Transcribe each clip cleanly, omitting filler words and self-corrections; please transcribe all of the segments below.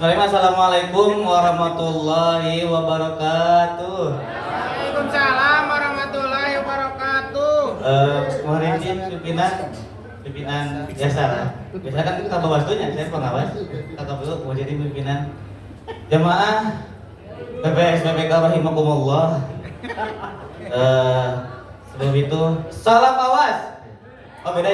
Assalamualaikum warahmatullahi wabarakatuh. Waalaikumsalam warahmatullahi wabarakatuh. Mohon izin pimpinan biasa lah. Biasa kan kita bawaslunya, saya pengawas. Kakak dulu mau jadi pimpinan jamaah PPSBPK rahimakumullah. Sebelum itu salam awas. Oh beda.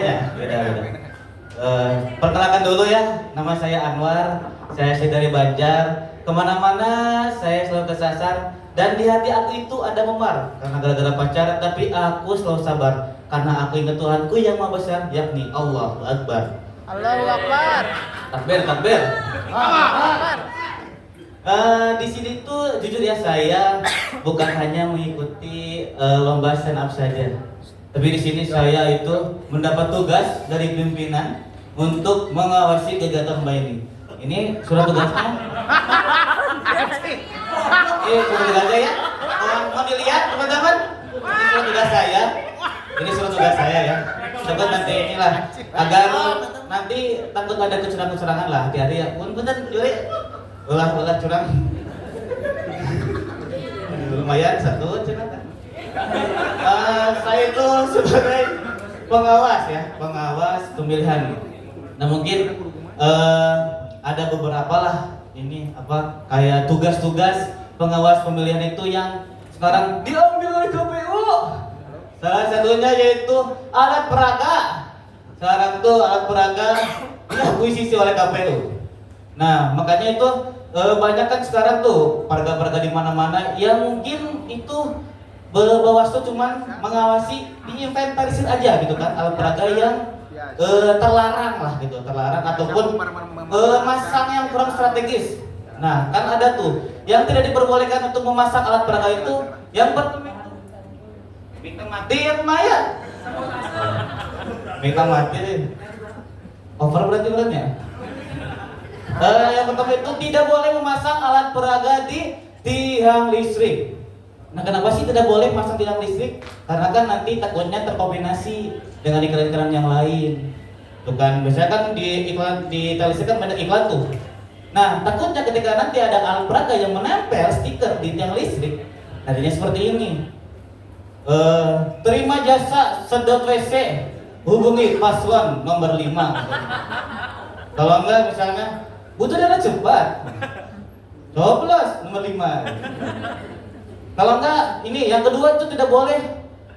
Perkenalkan dulu ya, nama saya Anwar, saya asli dari Banjar. Kemana-mana saya selalu kesasar, dan di hati aku itu ada memar karena gara-gara pacaran, tapi aku selalu sabar karena aku ingat Tuhanku yang maha besar, yakni Allahu Akbar. Allahu Akbar. Takbir. Allahu Akbar. Di sini tuh jujur ya, saya bukan hanya mengikuti lomba stand up saja, tapi di sini saya itu mendapat tugas dari pimpinan untuk mengawasi kegiatan lomba ini. Ini surat tugasnya. Surat tugasnya ya. Mau dilihat teman-teman? Ini surat tugas saya. Ini surat tugas saya ya. Takut nanti inilah agar nanti takut ada kecurangan lah. Hati-hati ya. Punten juri. Ulah curang. Lumayan satu cenah. Saya itu sebagai pengawas ya, pengawas pemilihan. Nah mungkin ada beberapa lah ini kayak tugas-tugas pengawas pemilihan itu yang sekarang diambil oleh KPU. Salah satunya yaitu alat peraga. Sekarang tuh alat peraga diakuisisi oleh KPU. Nah makanya itu banyak kan sekarang tuh peraga-peraga di mana-mana yang mungkin itu Bawaslu cuman mengawasi, diinventarisir aja gitu kan alat peraga yang terlarang lah gitu, terlarang ataupun masang yang kurang strategis. Nah kan ada tuh yang tidak diperbolehkan untuk memasang alat peraga itu yang mati yang mayat. Mati over berarti beratnya. Yang pertama itu tidak boleh memasang alat peraga di tiang listrik. Nah kenapa sih tidak boleh pasang tiang listrik? Karena kan nanti takutnya terkombinasi dengan iklan-iklan yang lain. Tuh kan biasanya kan di iklan di televisi kan banyak iklan tuh. Nah takutnya ketika nanti ada alat peraga yang menempel stiker di tiang listrik, nantinya seperti ini. Terima jasa sedot WC, hubungi paslon nomor 5. Kalau enggak misalnya butuh dana cepat, coblos nomor 5. Kalau enggak, ini yang kedua itu tidak boleh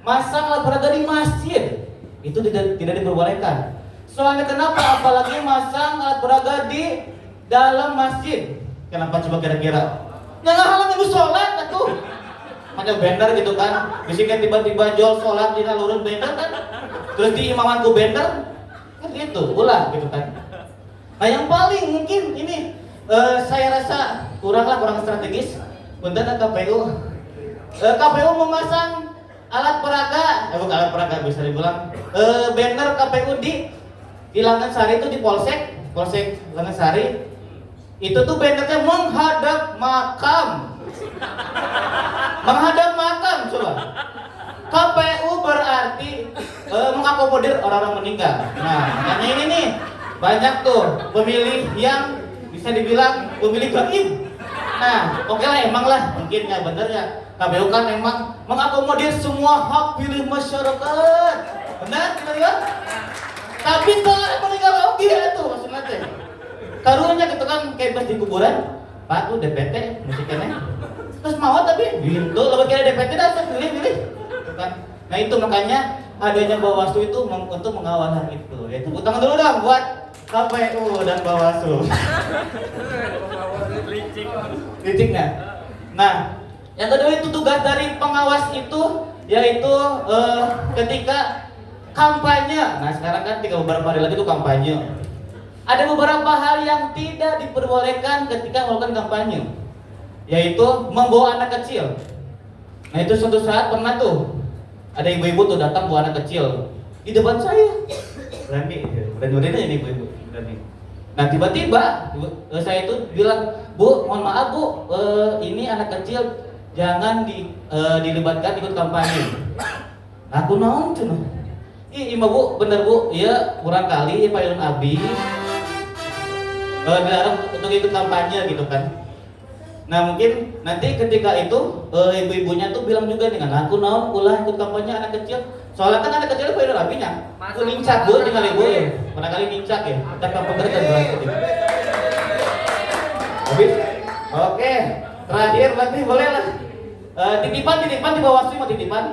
masang alat peraga di masjid. Itu tidak diperbolehkan. Soalnya kenapa? Apalagi masang alat peraga di dalam masjid. Kenapa coba kira-kira? Yang halang itu sholat atuh. Macam bender gitu kan. Bisikan tiba-tiba jol sholat di nalurun bender kan. Terus di imamanku bender. Kan gitu, ulah gitu kan. Nah yang paling mungkin ini saya rasa kurang strategis. Punten KPU. KPU memasang alat peraga, bukan alat peraga bisa dibilang banner KPU di Langgensari itu di Polsek Langgensari. Itu tuh bannernya menghadap makam. Menghadap makam coba. KPU berarti mengakomodir orang-orang meninggal. Nah, makanya ini nih banyak tuh pemilih yang bisa dibilang pemilih gaib. Nah, oke lah emang lah mungkin ya bener ya. KPU kan memang mengakomodir semua hak pilih masyarakat. Benar kita lihat. Tapi kalau meninggal oke itu maksudnya teh. Karunya gitu kan kayak pas di kuburan, Pak tuh DPT musiknya. Terus mau tapi gitu kalau kira DPT dah pilih. Gitu kan. Nah itu makanya adanya Bawaslu itu untuk mengawal hal itu. Ya tepuk tangan dulu dong buat KPU dan Bawaslu. Liciknya. Nah, yang kedua itu tugas dari pengawas itu yaitu ketika kampanye. Nah sekarang kan tinggal beberapa hari lagi itu kampanye. Ada beberapa hal yang tidak diperbolehkan ketika melakukan kampanye, yaitu membawa anak kecil. Nah itu suatu saat pernah tuh ada ibu-ibu tuh datang bawa anak kecil di depan saya. Berani ini ibu-ibu berani. Nah tiba-tiba saya itu bilang, Bu, mohon maaf Bu, ini anak kecil jangan dilibatkan ikut kampanye. Nah, aku naon cenah. Ih, Bu, bener Bu, iya kurang kali payun abi. dilarang untuk ikut kampanye gitu kan. Nah mungkin nanti ketika itu ibu-ibunya tuh bilang juga dengan aku naon ulah ikut kampanye anak kecil. Soalnya kan anak kecil pada rapinya. Aku nincak gue tinggal ibu ya. Pernah kali nincak ya. Kita kampung kerja bulan putih. Habis? Oke. Terakhir berarti boleh lah. Titipan di bawah sini mau titipan.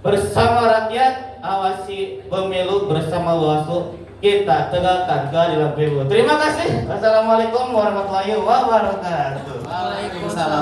Bersama rakyat awasi pemilu bersama Bawaslu. Kita tegakkan keadilan pemilu. Terima kasih. Wassalamualaikum warahmatullahi wabarakatuh. Waalaikumsalam.